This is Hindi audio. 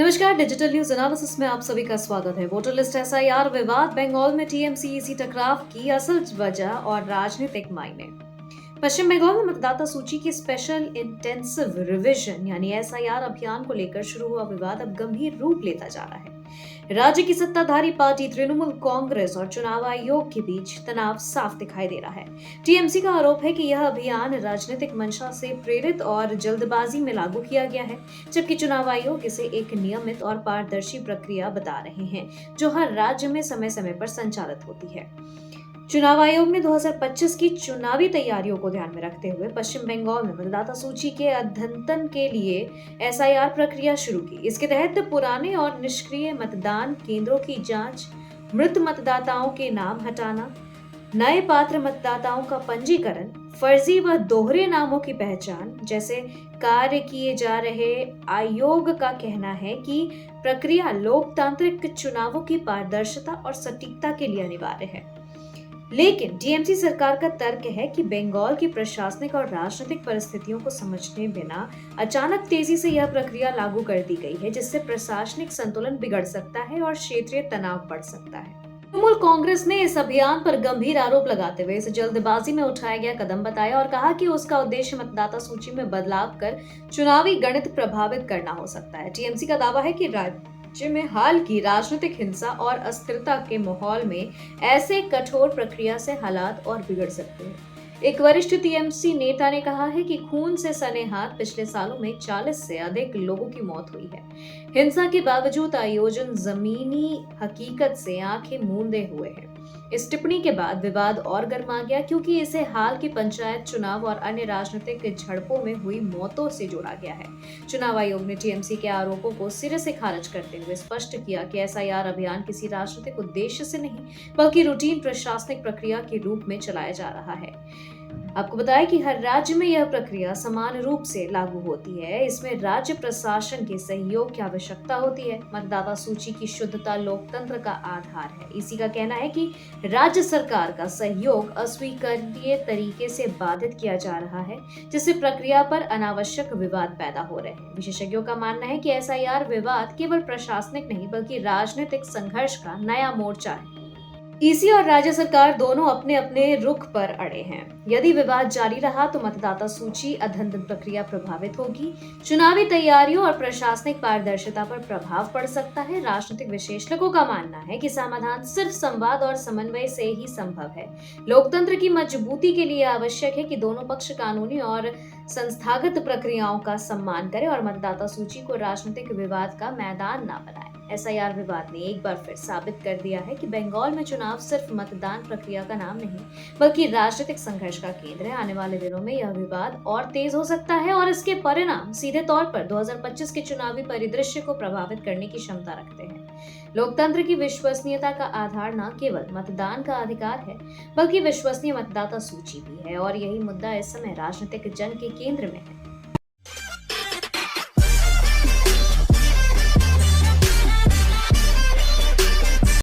नमस्कार, डिजिटल न्यूज एनालिसिस में आप सभी का स्वागत है। वोटर लिस्ट एसआईआर विवाद, बंगाल में टीएमसी ईसी टकराव की असल वजह और राजनीतिक मायने। पश्चिम बंगाल में मतदाता सूची की स्पेशल इंटेंसिव रिवीजन यानी एसआईआर अभियान को लेकर शुरू हुआ विवाद अब गंभीर रूप लेता जा रहा है। राज्य की सत्ताधारी पार्टी तृणमूल कांग्रेस और चुनाव आयोग के बीच तनाव साफ दिखाई दे रहा है। टीएमसी का आरोप है कि यह अभियान राजनीतिक मंशा से प्रेरित और जल्दबाजी में लागू किया गया है, जबकि चुनाव आयोग इसे एक नियमित और पारदर्शी प्रक्रिया बता रहे हैं, जो हर राज्य में समय समय पर संचालित होती है। चुनाव आयोग ने 2025 की चुनावी तैयारियों को ध्यान में रखते हुए पश्चिम बंगाल में मतदाता सूची के अद्यतन के लिए एसआईआर प्रक्रिया शुरू की। इसके तहत पुराने और निष्क्रिय मतदान केंद्रों की जांच, मृत मतदाताओं के नाम हटाना, नए पात्र मतदाताओं का पंजीकरण, फर्जी व दोहरे नामों की पहचान जैसे कार्य किए जा रहे। आयोग का कहना है कि प्रक्रिया लोकतांत्रिक चुनावों की पारदर्शिता और सटीकता के लिए अनिवार्य है। लेकिन टीएमसी सरकार का तर्क है कि बंगाल की प्रशासनिक और राजनीतिक परिस्थितियों को समझने बिना अचानक तेजी से यह प्रक्रिया लागू कर दी गई है, जिससे प्रशासनिक संतुलन बिगड़ सकता है और क्षेत्रीय तनाव बढ़ सकता है। तृणमूल कांग्रेस ने इस अभियान पर गंभीर आरोप लगाते हुए इसे जल्दबाजी में उठाया गया कदम बताया और कहा कि उसका उद्देश्य मतदाता सूची में बदलाव कर चुनावी गणित प्रभावित करना हो सकता है। टीएमसी का दावा है कि राज्य में हाल की राजनीतिक हिंसा और अस्थिरता के माहौल में ऐसे कठोर प्रक्रिया से हालात और बिगड़ सकते हैं। एक वरिष्ठ टीएमसी नेता ने कहा है कि खून से सने हाथ पिछले सालों में 40 से अधिक लोगों की मौत हुई है। हिंसा के बावजूद आयोजन जमीनी हकीकत से आंखें मूंदे हुए है। इस टिप्पणी के बाद विवाद और गर्मा गया, क्योंकि इसे हाल की पंचायत चुनाव और अन्य राजनीतिक झड़पों में हुई मौतों से जोड़ा गया है। चुनाव आयोग ने टीएमसी के आरोपों को सिरे से खारिज करते हुए स्पष्ट किया कि एसआईआर अभियान किसी राजनीतिक उद्देश्य से नहीं, बल्कि रूटीन प्रशासनिक प्रक्रिया के रूप में चलाया जा रहा है। आपको बताएं कि हर राज्य में यह प्रक्रिया समान रूप से लागू होती है। इसमें राज्य प्रशासन के सहयोग की आवश्यकता होती है। मतदाता सूची की शुद्धता लोकतंत्र का आधार है। इसी का कहना है कि राज्य सरकार का सहयोग अस्वीकार्य तरीके से बाधित किया जा रहा है, जिससे प्रक्रिया पर अनावश्यक विवाद पैदा हो रहे हैं। विशेषज्ञों का मानना है कि एसआईआर विवाद केवल प्रशासनिक नहीं, बल्कि राजनीतिक संघर्ष का नया मोर्चा है। ईसी और राज्य सरकार दोनों अपने अपने रुख पर अड़े हैं। यदि विवाद जारी रहा तो मतदाता सूची अद्यतन प्रक्रिया प्रभावित होगी, चुनावी तैयारियों और प्रशासनिक पारदर्शिता पर प्रभाव पड़ सकता है। राजनीतिक विशेषज्ञों का मानना है कि समाधान सिर्फ संवाद और समन्वय से ही संभव है। लोकतंत्र की मजबूती के लिए आवश्यक है कि दोनों पक्ष कानूनी और संस्थागत प्रक्रियाओं का सम्मान करें और मतदाता सूची को राजनीतिक विवाद का मैदान न बनाए। एसआईआर विवाद ने एक बार फिर साबित कर दिया है कि बंगाल में चुनाव सिर्फ मतदान प्रक्रिया का नाम नहीं, बल्कि राजनीतिक संघर्ष का केंद्र है। आने वाले दिनों में यह विवाद और तेज हो सकता है और इसके परिणाम सीधे तौर पर 2025 के चुनावी परिदृश्य को प्रभावित करने की क्षमता रखते हैं। लोकतंत्र की विश्वसनीयता का आधार न केवल मतदान का अधिकार है, बल्कि विश्वसनीय मतदाता सूची भी है, और यही मुद्दा इस समय राजनीतिक जंग के केंद्र में है।